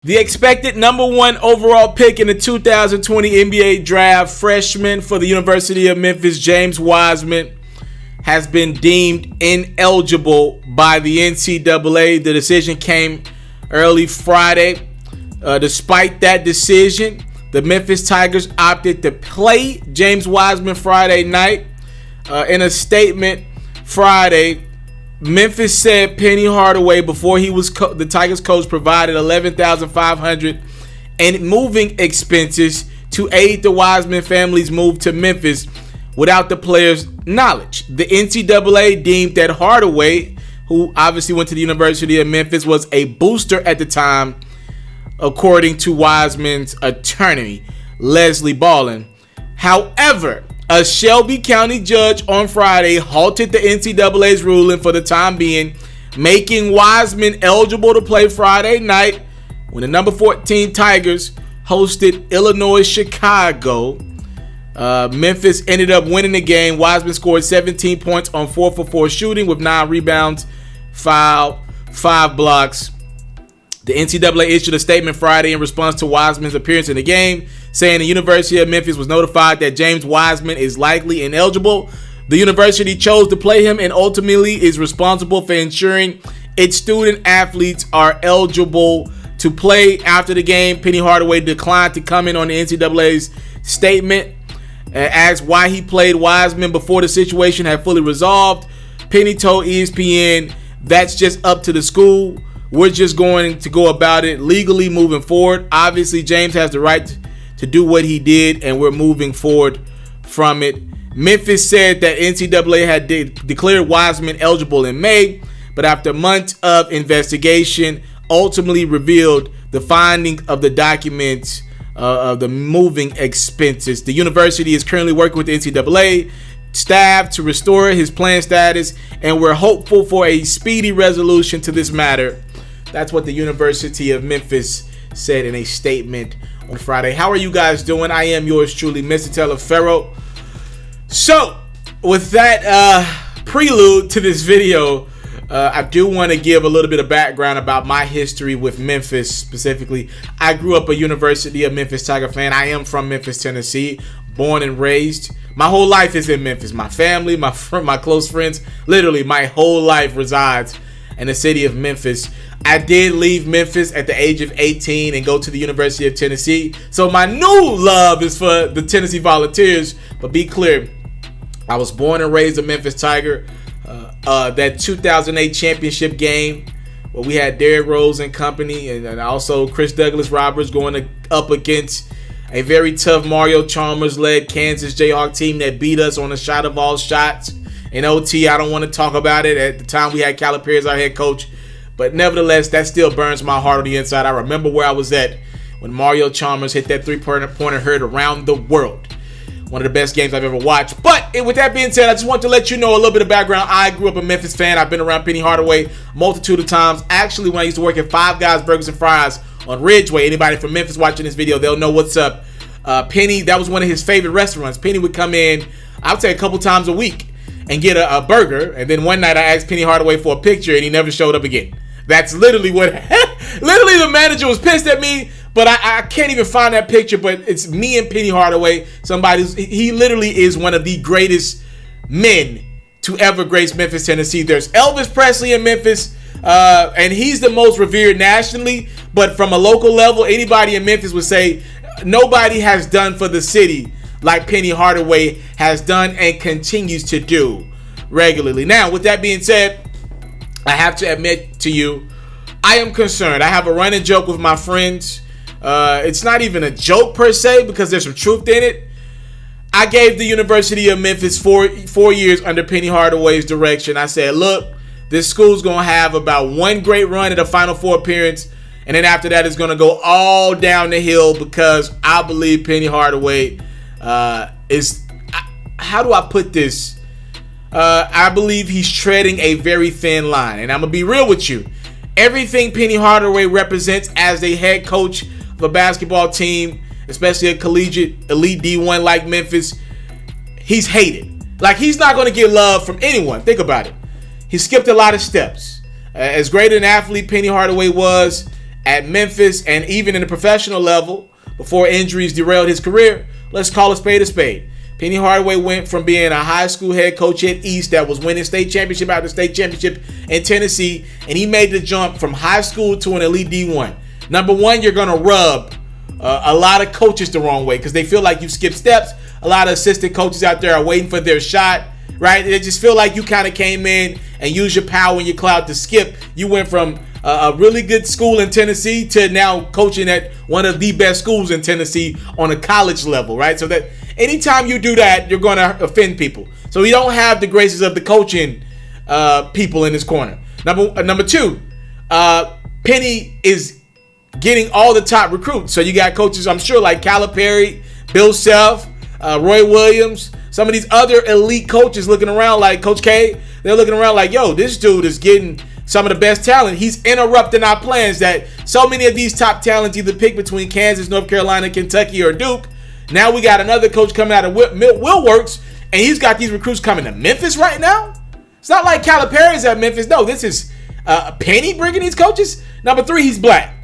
The expected number 1 overall pick in the 2020 NBA draft, freshman for the University of Memphis, James Wiseman, has been deemed ineligible by the NCAA. The decision came early Friday. Despite that decision, the Memphis Tigers opted to play James Wiseman Friday night. In a statement Friday, Memphis said Penny Hardaway, before he was the Tigers coach, provided $11,500 in moving expenses to aid the Wiseman family's move to Memphis without the player's knowledge. The NCAA deemed that Hardaway, who obviously went to the University of Memphis, was a booster at the time, according to Wiseman's attorney, Leslie Ballin. However, a Shelby County judge on Friday halted the NCAA's ruling for the time being, making Wiseman eligible to play Friday night when the number 14 Tigers hosted Illinois Chicago. Memphis ended up winning the game. Wiseman scored 17 points on 4 for 4 shooting with 9 rebounds, 5 blocks. The NCAA issued a statement Friday in response to Wiseman's appearance in the game, saying the University of Memphis was notified that James Wiseman is likely ineligible. The university chose to play him and ultimately is responsible for ensuring its student athletes are eligible to play. After the game, Penny Hardaway declined to comment on the NCAA's statement, asked why he played Wiseman before the situation had fully resolved. Penny told ESPN, "That's just up to the school. We're just going to go about it legally moving forward. Obviously, James has the right to do what he did, and we're moving forward from it." Memphis said that NCAA had declared Wiseman eligible in May, but after months of investigation, ultimately revealed the finding of the documents of the moving expenses. The university is currently working with the NCAA staff to restore his playing status, and we're hopeful for a speedy resolution to this matter. That's what the University of Memphis said in a statement on Friday. How are you guys doing? I am yours truly, Mr. Taliaferro. So, with that prelude to this video, I do want to give a little bit of background about my history with Memphis specifically. I grew up a University of Memphis Tiger fan. I am from Memphis, Tennessee, born and raised. My whole life is in Memphis. My family, my close friends, literally my whole life resides in the city of Memphis. I did leave Memphis at the age of 18 and go to the University of Tennessee. So my new love is for the Tennessee Volunteers. But be clear, I was born and raised a Memphis Tiger. That 2008 championship game where we had Derrick Rose and company, and also Chris Douglas Roberts going up against a very tough Mario Chalmers-led Kansas Jayhawk team that beat us on a shot of all shots. In OT, I don't want to talk about it. At the time, we had Calipari as our head coach. But nevertheless, that still burns my heart on the inside. I remember where I was at when Mario Chalmers hit that three-pointer heard around the world. One of the best games I've ever watched. But with that being said, I just want to let you know a little bit of background. I grew up a Memphis fan. I've been around Penny Hardaway a multitude of times. Actually, when I used to work at Five Guys Burgers and Fries on Ridgeway, anybody from Memphis watching this video, they'll know what's up. Penny, that was one of his favorite restaurants. Penny would come in, I would say a couple times a week, and get a burger. And then one night I asked Penny Hardaway for a picture, and he never showed up again. That's literally what literally the manager was pissed at me, but I can't even find that picture. But it's me and Penny Hardaway. He literally is one of the greatest men to ever grace Memphis, Tennessee. There's Elvis Presley in Memphis, and he's the most revered nationally. But from a local level, anybody in Memphis would say nobody has done for the city like Penny Hardaway has done and continues to do regularly. Now, with that being said, I have to admit to you, I am concerned. I have a running joke with my friends. It's not even a joke per se because there's some truth in it. I gave the University of Memphis four years under Penny Hardaway's direction. I said, look, this school's going to have about one great run at a Final Four appearance, and then after that it's going to go all down the hill because I believe Penny Hardaway is, how do I put this? I believe he's treading a very thin line. And I'm going to be real with you. Everything Penny Hardaway represents as a head coach of a basketball team, especially a collegiate elite D1 like Memphis, he's hated. Like, he's not going to get love from anyone. Think about it. He skipped a lot of steps. As great an athlete Penny Hardaway was, at Memphis and even in the professional level before injuries derailed his career. Let's call a spade a spade. Penny Hardaway went from being a high school head coach at East that was winning state championship after state championship in Tennessee, and he made the jump from high school to an elite D1. Number one, you're going to rub a lot of coaches the wrong way because they feel like you skipped steps. A lot of assistant coaches out there are waiting for their shot, right? They just feel like you kind of came in and used your power and your clout to skip. You went from a really good school in Tennessee to now coaching at one of the best schools in Tennessee on a college level, right? So that anytime you do that, you're going to offend people. So you don't have the graces of the coaching people in this corner. Number two, Penny is getting all the top recruits. So you got coaches, I'm sure, like Calipari, Bill Self, Roy Williams, some of these other elite coaches looking around like Coach K. They're looking around like, yo, this dude is getting some of the best talent. He's interrupting our plans that so many of these top talents either pick between Kansas, North Carolina, Kentucky, or Duke. Now we got another coach coming out of Willworks, and he's got these recruits coming to Memphis right now. It's not like Calipari's at Memphis. No, this is Penny bringing these coaches. Number three, he's black.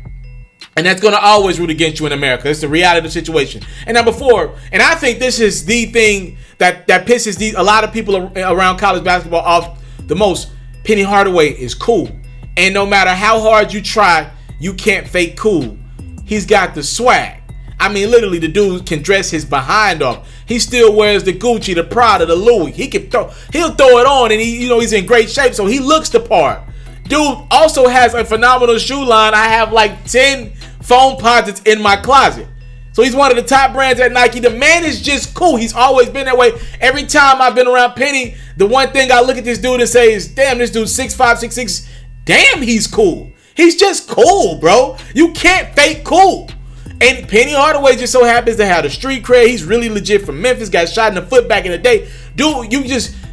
And that's going to always root against you in America. It's the reality of the situation. And number four, and I think this is the thing that pisses a lot of people around college basketball off the most. Penny Hardaway is cool. And no matter how hard you try, you can't fake cool. He's got the swag. I mean, literally, the dude can dress his behind off. He still wears the Gucci, the Prada, the Louis. He'll throw it on, and he's in great shape, so he looks the part. Dude also has a phenomenal shoe line. I have like 10 foam posits in my closet. So he's one of the top brands at Nike. The man is just cool. He's always been that way. Every time I've been around Penny, the one thing I look at this dude and say is, damn, this dude's 6'5", 6'6". Damn, he's cool. He's just cool, bro. You can't fake cool. And Penny Hardaway just so happens to have the street cred. He's really legit from Memphis. Got shot in the foot back in the day. Dude,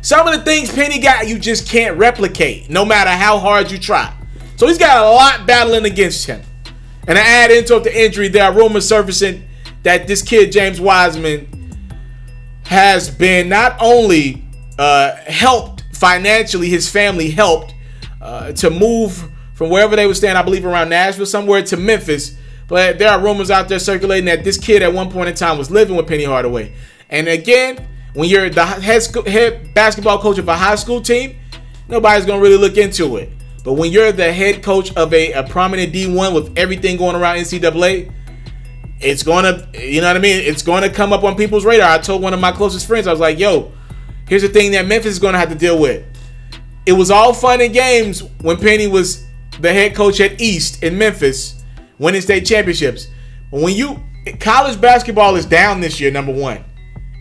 some of the things Penny got, you just can't replicate, no matter how hard you try. So he's got a lot battling against him. And to add into the injury, there are rumors surfacing that this kid, James Wiseman, has been not only helped financially, his family helped to move from wherever they were staying, I believe around Nashville, somewhere to Memphis. But there are rumors out there circulating that this kid at one point in time was living with Penny Hardaway. And again, when you're the head basketball coach of a high school team, nobody's going to really look into it. But when you're the head coach of a prominent D1 with everything going around NCAA, it's going to, it's going to come up on people's radar. I told one of my closest friends, I was like, yo, here's the thing that Memphis is going to have to deal with. It was all fun and games when Penny was the head coach at East in Memphis, winning state championships. But when college basketball is down this year, number one,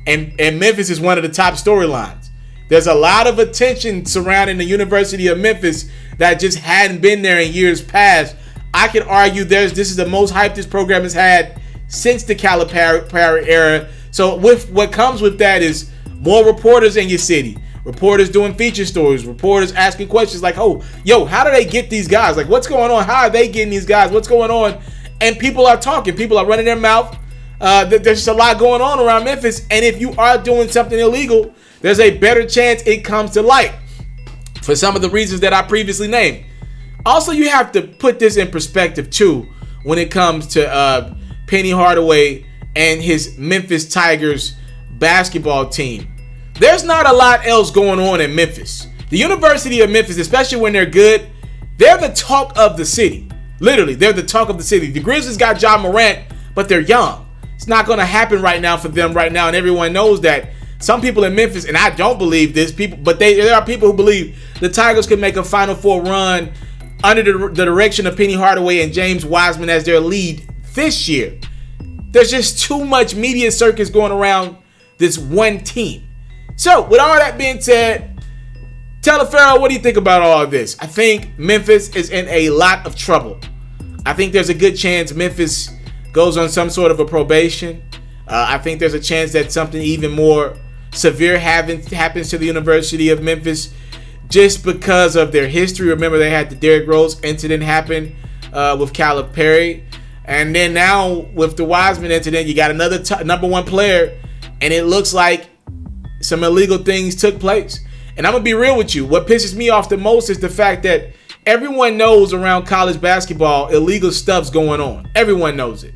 and Memphis is one of the top storylines. There's a lot of attention surrounding the University of Memphis that just hadn't been there in years past. I could argue this is the most hype this program has had since the Calipari era. So with what comes with that is more reporters in your city, reporters doing feature stories, reporters asking questions like, oh, yo, how do they get these guys? Like, what's going on? How are they getting these guys? What's going on? And people are talking. People are running their mouth. There's just a lot going on around Memphis. And if you are doing something illegal, there's a better chance it comes to light for some of the reasons that I previously named. Also, you have to put this in perspective, too, when it comes to Penny Hardaway and his Memphis Tigers basketball team. There's not a lot else going on in Memphis. The University of Memphis, especially when they're good, they're the talk of the city. Literally, they're the talk of the city. The Grizzlies got Ja Morant, but they're young. It's not going to happen right now for them right now, and everyone knows that. Some people in Memphis, and I don't believe this, but there are people who believe the Tigers can make a Final Four run under the direction of Penny Hardaway and James Wiseman as their lead this year. There's just too much media circus going around this one team. So, with all that being said, Taliaferro, what do you think about all of this? I think Memphis is in a lot of trouble. I think there's a good chance Memphis goes on some sort of a probation. I think there's a chance that something even more severe happens to the University of Memphis just because of their history. Remember, they had the Derrick Rose incident happen with Calipari. And then now with the Wiseman incident, you got another number one player, and it looks like some illegal things took place. And I'm going to be real with you. What pisses me off the most is the fact that Everyone knows around college basketball, illegal stuff's going on. Everyone knows it.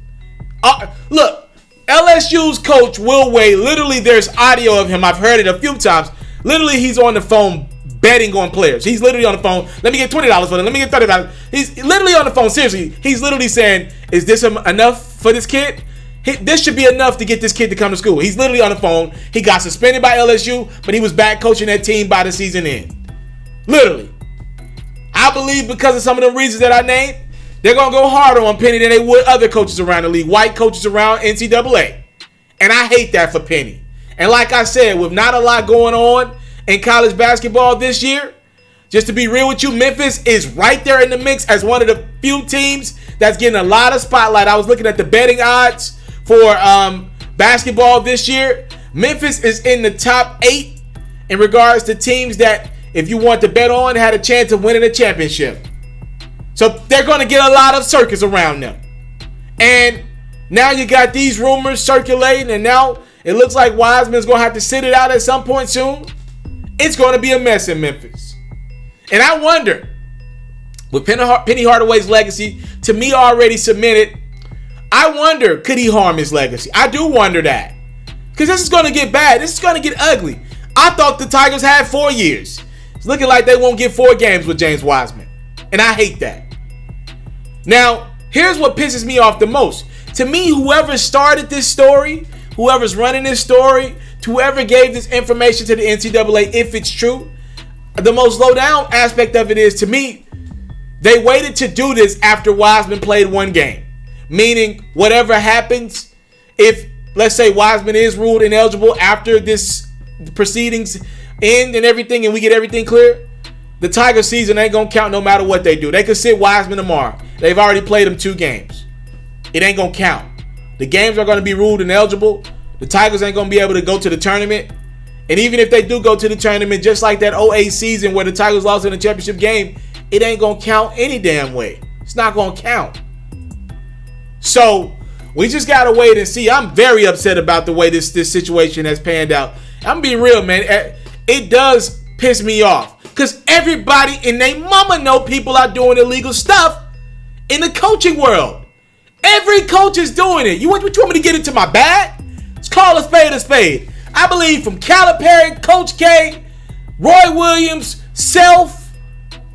Look, LSU's coach, Will Wade, literally there's audio of him. I've heard it a few times. Literally, he's on the phone betting on players. He's literally on the phone. Let me get $20 for them. Let me get $30. He's literally on the phone. Seriously, he's literally saying, is this enough for this kid? This should be enough to get this kid to come to school. He's literally on the phone. He got suspended by LSU, but he was back coaching that team by the season end. Literally. I believe because of some of the reasons that I named, they're going to go harder on Penny than they would other coaches around the league, white coaches around NCAA. And I hate that for Penny. And like I said, with not a lot going on in college basketball this year, just to be real with you, Memphis is right there in the mix as one of the few teams that's getting a lot of spotlight. I was looking at the betting odds for basketball this year. Memphis is in the top 8 in regards to teams that, if you want to bet on, had a chance of winning a championship. So they're going to get a lot of circus around them. And now you got these rumors circulating, and now it looks like Wiseman's going to have to sit it out at some point soon. It's going to be a mess in Memphis. And I wonder, with Penny Hardaway's legacy, to me already cemented, I wonder, could he harm his legacy? I do wonder that. Because this is going to get bad. This is going to get ugly. I thought the Tigers had 4 years. It's looking like they won't get 4 games with James Wiseman. And I hate that. Now, here's what pisses me off the most. To me, whoever started this story, whoever's running this story, whoever gave this information to the NCAA, if it's true, the most low down aspect of it is, to me, they waited to do this after Wiseman played 1 game. Meaning, whatever happens, if, let's say, Wiseman is ruled ineligible after this proceedings end and everything, and we get everything clear, the Tiger season ain't going to count no matter what they do. They could sit Wiseman tomorrow. They've already played him 2 games. It ain't going to count. The games are going to be ruled ineligible. The Tigers ain't going to be able to go to the tournament. And even if they do go to the tournament, just like that 08 season where the Tigers lost in the championship game, it ain't going to count any damn way. It's not going to count. So we just got to wait and see. I'm very upset about the way this situation has panned out. I'm being real, man. It does piss me off. Because everybody and their mama know people are doing illegal stuff in the coaching world. Every coach is doing it. You want me to get into my bag? Let's call a spade a spade. I believe from Calipari, Coach K, Roy Williams, Self.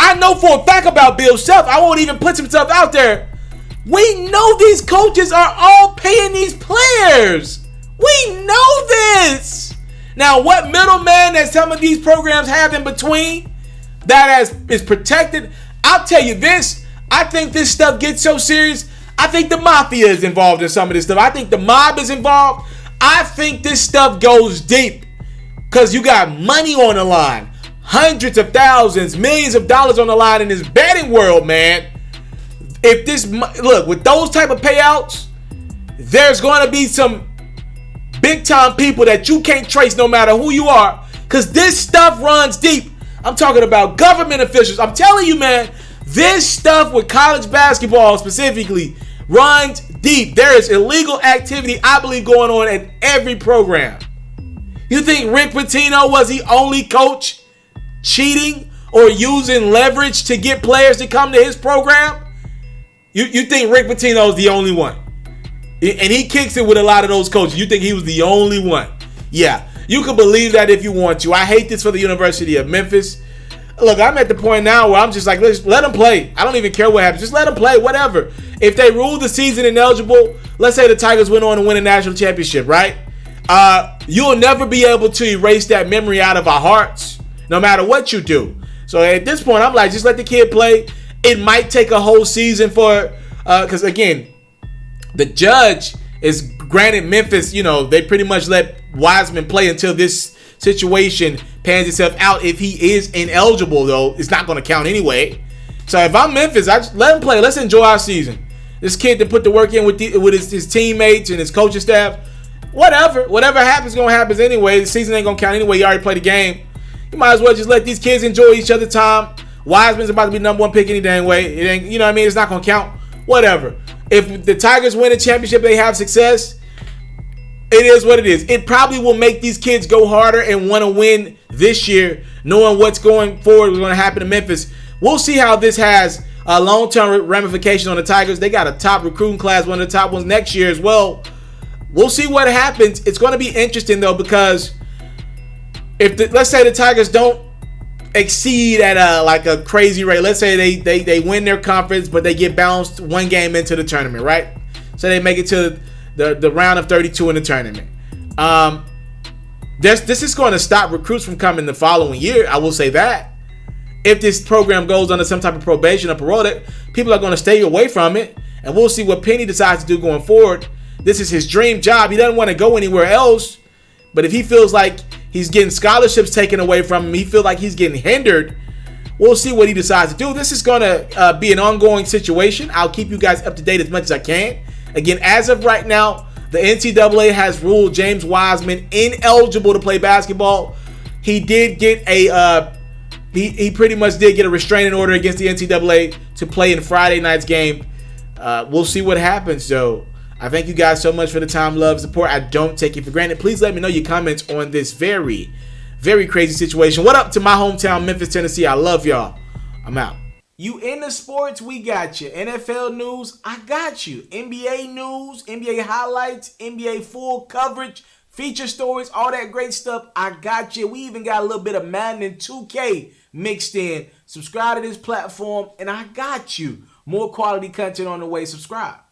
I know for a fact about Bill Self. I won't even put himself out there. We know these coaches are all paying these players. We know this. Now, what middleman that some of these programs have in between that is protected, I'll tell you this. I think this stuff gets so serious. I think the mafia is involved in some of this stuff. I think the mob is involved. I think this stuff goes deep because you got money on the line. Hundreds of thousands, millions of dollars on the line in this betting world, man. If this, look, with those type of payouts, there's going to be some big time people that you can't trace no matter who you are, because this stuff runs deep. I'm talking about government officials. I'm telling you, man, this stuff with college basketball specifically runs deep. There is illegal activity, I believe, going on at every program. You think Rick Pitino was the only coach cheating or using leverage to get players to come to his program? You think Rick Pitino is the only one? And he kicks it with a lot of those coaches. You think he was the only one? Yeah, you can believe that if you want to. I hate this for the University of Memphis. Look, I'm at the point now where I'm just like, let them play. I don't even care what happens. Just let them play, whatever. If they rule the season ineligible, let's say the Tigers went on to win a national championship, right? You'll never be able to erase that memory out of our hearts, no matter what you do. So at this point, I'm like, just let the kid play. It might take a whole season for, because again, the judge is granted Memphis, they pretty much let Wiseman play until this situation pans itself out. If he is ineligible, though, it's not going to count anyway. So if I'm Memphis, I just let him play. Let's enjoy our season. This kid that put the work in with his teammates and his coaching staff, whatever happens, going to happen anyway. The season ain't going to count anyway. You already played the game. You might as well just let these kids enjoy each other's time. Wiseman's about to be number 1 pick any dang way. It ain't, what I mean? It's not going to count. Whatever. If the Tigers win a championship, they have success, it is what it is. It probably will make these kids go harder and want to win this year, knowing what's going forward, what's going to happen in Memphis. we'll see how this has long-term ramifications on the Tigers. They got a top recruiting class, one of the top ones next year as well. We'll see what happens. It's going to be interesting, though, because if let's say the Tigers don't exceed at a crazy rate. Let's say they win their conference, but they get bounced one game into the tournament, right? So they make it to the round of 32 in the tournament. This is going to stop recruits from coming the following year. I will say that. If this program goes under some type of probation or parole, people are going to stay away from it, and we'll see what Penny decides to do going forward. This is his dream job. He doesn't want to go anywhere else, but if he feels like he's getting scholarships taken away from him, he feels like he's getting hindered, we'll see what he decides to do. This is going to be an ongoing situation. I'll keep you guys up to date as much as I can. Again, as of right now, the NCAA has ruled James Wiseman ineligible to play basketball. He did get he pretty much did get a restraining order against the NCAA to play in Friday night's game. We'll see what happens, though. I thank you guys so much for the time, love, support. I don't take it for granted. Please let me know your comments on this very, very crazy situation. What up to my hometown, Memphis, Tennessee? I love y'all. I'm out. You into sports, we got you. NFL news, I got you. NBA news, NBA highlights, NBA full coverage, feature stories, all that great stuff, I got you. We even got a little bit of Madden and 2K mixed in. Subscribe to this platform, and I got you. More quality content on the way. Subscribe.